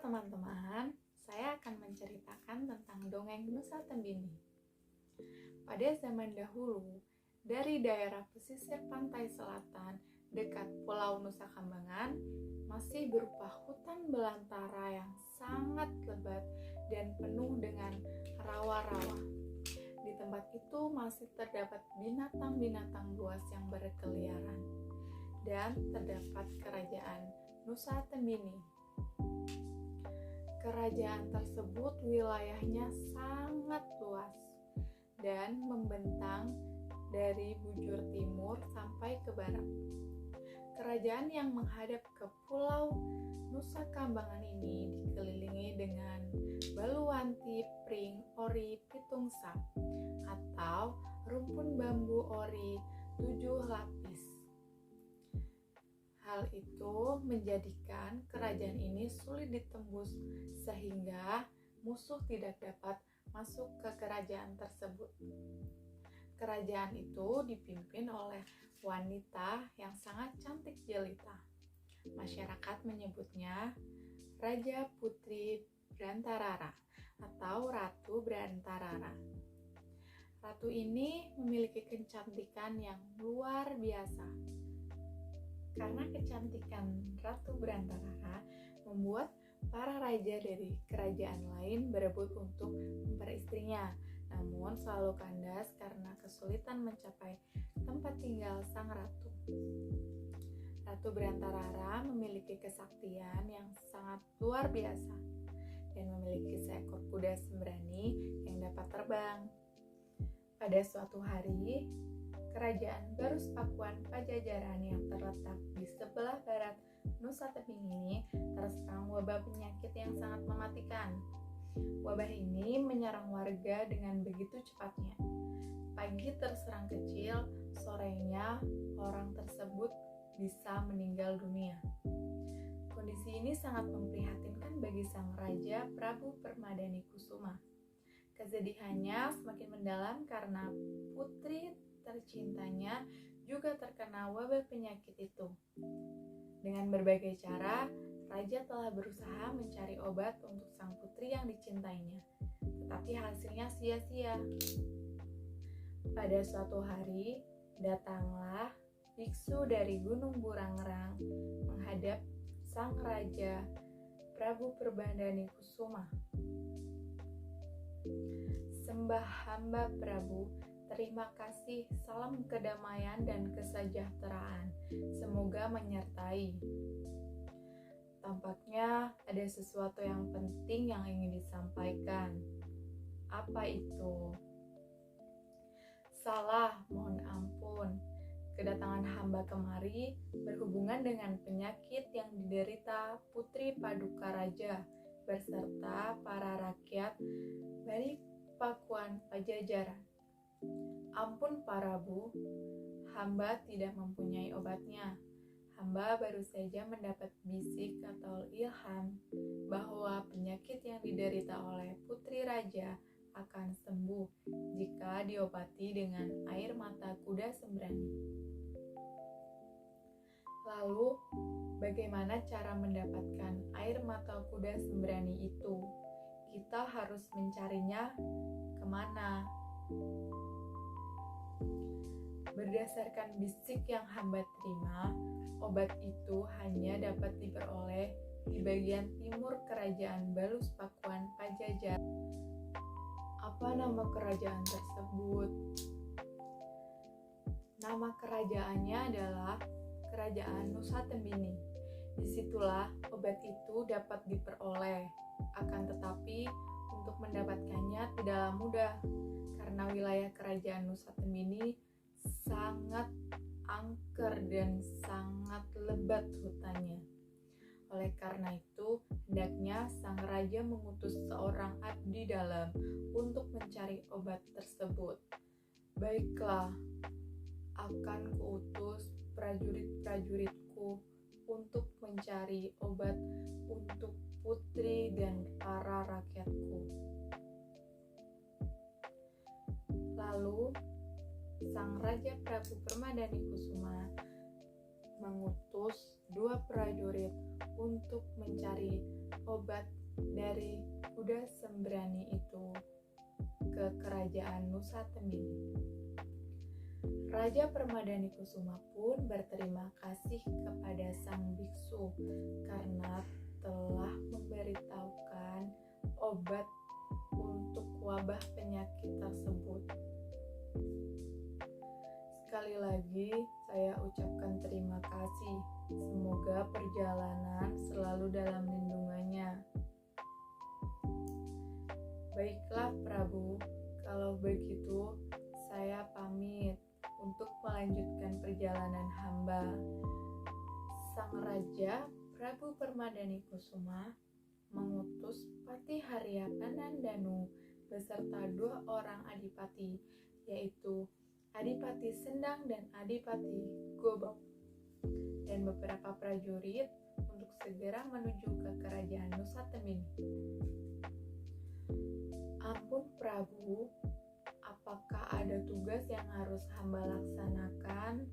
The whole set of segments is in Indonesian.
teman-teman, saya akan menceritakan tentang dongeng Nusa Tembini. Pada zaman dahulu, dari daerah pesisir pantai selatan dekat Pulau Nusa Kambangan masih berupa hutan belantara yang sangat lebat dan penuh dengan rawa-rawa. Di tempat itu masih terdapat binatang-binatang buas yang berkeliaran dan terdapat kerajaan Nusa Tembini. Kerajaan tersebut wilayahnya sangat luas dan membentang dari bujur timur sampai ke barat. Kerajaan yang menghadap ke Pulau Nusa Kambangan ini dikelilingi dengan baluanti pring ori pitungsap atau rumpun bambu ori 7 lapis. Hal itu menjadikan kerajaan ini sulit ditembus sehingga musuh tidak dapat masuk ke kerajaan tersebut. Kerajaan itu dipimpin oleh wanita yang sangat cantik jelita. Masyarakat menyebutnya Raja Putri Brantarara atau Ratu Brantarara. Ratu ini memiliki kecantikan yang luar biasa. Karena kecantikan Ratu Brantarara membuat para raja dari kerajaan lain berebut untuk memperistrinya, namun selalu kandas karena kesulitan mencapai tempat tinggal sang ratu. Ratu Brantarara memiliki kesaktian yang sangat luar biasa dan memiliki seekor kuda sembrani yang dapat terbang. Pada suatu hari, Kerajaan Barus Pakuan Pajajaran yang terletak di sebelah barat Nusa Tembini ini terserang wabah penyakit yang sangat mematikan. Wabah ini menyerang warga dengan begitu cepatnya. Pagi terserang kecil, sorenya orang tersebut bisa meninggal dunia. Kondisi ini sangat memprihatinkan bagi sang raja Prabu Permadani Kusuma. Kesedihannya semakin mendalam karena putri tercintanya juga terkena wabah penyakit itu. Dengan berbagai cara, raja telah berusaha mencari obat untuk sang putri yang dicintainya, tetapi hasilnya sia-sia. Pada suatu hari, datanglah biksu dari Gunung Burangrang menghadap sang raja Prabu Permadani Kusuma. Sembah hamba Prabu, terima kasih, salam kedamaian dan kesejahteraan. Semoga menyertai. Tampaknya ada sesuatu yang penting yang ingin disampaikan. Apa itu? Salah, mohon ampun. Kedatangan hamba kemari berhubungan dengan penyakit yang diderita Putri Paduka Raja beserta para rakyat dari Pakuan Pajajaran. Ampun Prabu, hamba tidak mempunyai obatnya. Hamba baru saja mendapat bisik atau ilham bahwa penyakit yang diderita oleh putri raja akan sembuh jika diobati dengan air mata kuda sembrani. Lalu, bagaimana cara mendapatkan air mata kuda sembrani itu? Kita harus mencarinya kemana? Berdasarkan bisik yang hamba terima, obat itu hanya dapat diperoleh di bagian timur kerajaan Barus Pakuan Pajajaran. Apa nama kerajaan tersebut? Nama kerajaannya adalah Kerajaan Nusa Tembini. Disitulah obat itu dapat diperoleh. Akan tetapi, untuk mendapatkannya tidaklah mudah, karena wilayah kerajaan Nusa Tembini sangat angker dan sangat lebat hutannya. Oleh karena itu, hendaknya sang raja mengutus seorang abdi dalam untuk mencari obat tersebut. Baiklah, akan kuutus prajurit-prajuritku untuk mencari obat untuk putri dan para rakyatku. Lalu, sang Raja Prabu Permadani Kusuma mengutus 2 prajurit untuk mencari obat dari kuda sembrani itu ke kerajaan Nusa Tembini. Raja Permadani Kusuma pun berterima kasih kepada sang biksu karena telah memberitahukan obat untuk wabah penyakit tersebut. Sekali lagi saya ucapkan terima kasih. Semoga perjalanan selalu dalam lindungannya. Baiklah Prabu, kalau begitu saya pamit untuk melanjutkan perjalanan hamba. Sang Raja Prabu Permadani Kusuma mengutus Patih Haryapanandanu beserta 2 orang adipati, yaitu Adipati Sendang dan Adipati Gobok, dan beberapa prajurit untuk segera menuju ke kerajaan Nusa Tembini. Ampun Prabu, apakah ada tugas yang harus hamba laksanakan?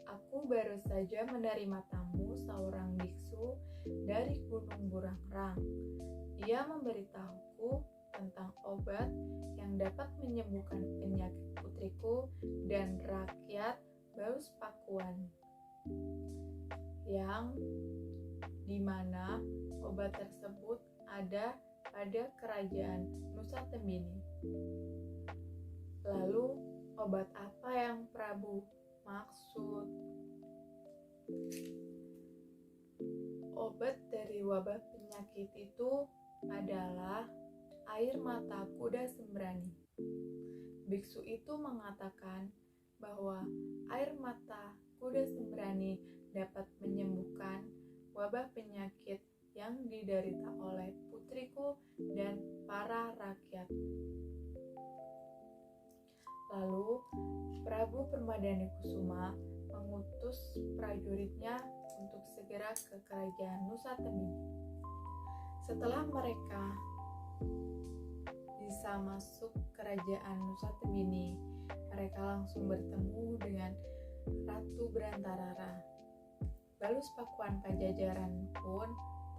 Aku baru saja menerima tamu seorang biksu dari Gunung Burangrang. Ia memberitahuku tentang obat yang dapat menyembuhkan penyakit putriku dan rakyat Baus Pakuan, yang dimana obat tersebut ada pada kerajaan Nusa Tembini. Lalu obat apa yang Prabu maksud? Obat dari wabah penyakit itu adalah air mata kuda sembrani. Biksu itu mengatakan bahwa air mata kuda sembrani dapat menyembuhkan wabah penyakit yang diderita oleh putriku dan para rakyat. Lalu Prabu Permadani Kusuma mengutus prajuritnya untuk segera ke kerajaan Nusa Tembini. Setelah mereka bisa masuk kerajaan Nusa Tembini, mereka langsung bertemu dengan Ratu Berantarara. Balus Pakuan Pajajaran pun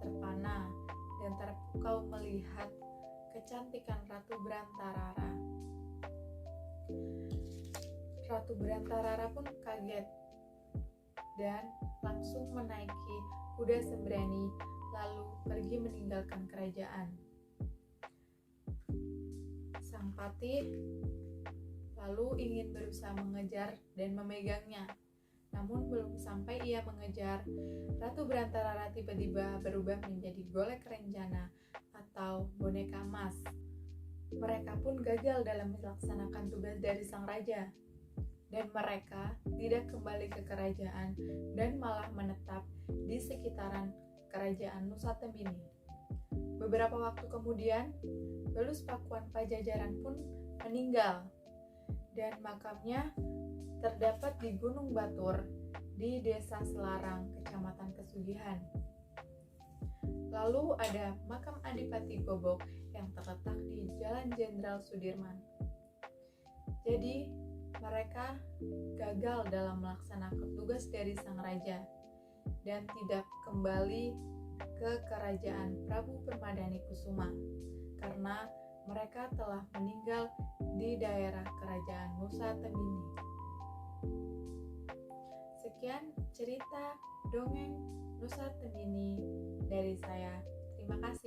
terpana dan terpukau melihat kecantikan Ratu Berantarara. Ratu Berantarara pun kaget dan langsung menaiki kuda sembrani lalu pergi meninggalkan kerajaan. Sang Patih lalu ingin berusaha mengejar dan memegangnya. Namun belum sampai ia mengejar, Ratu Berantarara tiba-tiba berubah menjadi golek rencana atau boneka emas. Mereka pun gagal dalam melaksanakan tugas dari sang raja, dan mereka tidak kembali ke kerajaan dan malah menetap di sekitaran kerajaan Nusa Tembini. Beberapa waktu kemudian, Balus Pakuan Pajajaran pun meninggal, dan makamnya terdapat di Gunung Batur di Desa Selarang, Kecamatan Pesugihan. Lalu ada makam Adipati Gobok yang terletak di Jalan Jenderal Sudirman. Jadi, mereka gagal dalam melaksanakan tugas dari sang raja dan tidak kembali ke kerajaan Prabu Permadani Kusuma karena mereka telah meninggal di daerah kerajaan Nusa Tembini. Sekian cerita dongeng Nusa Tembini dari saya. Terima kasih.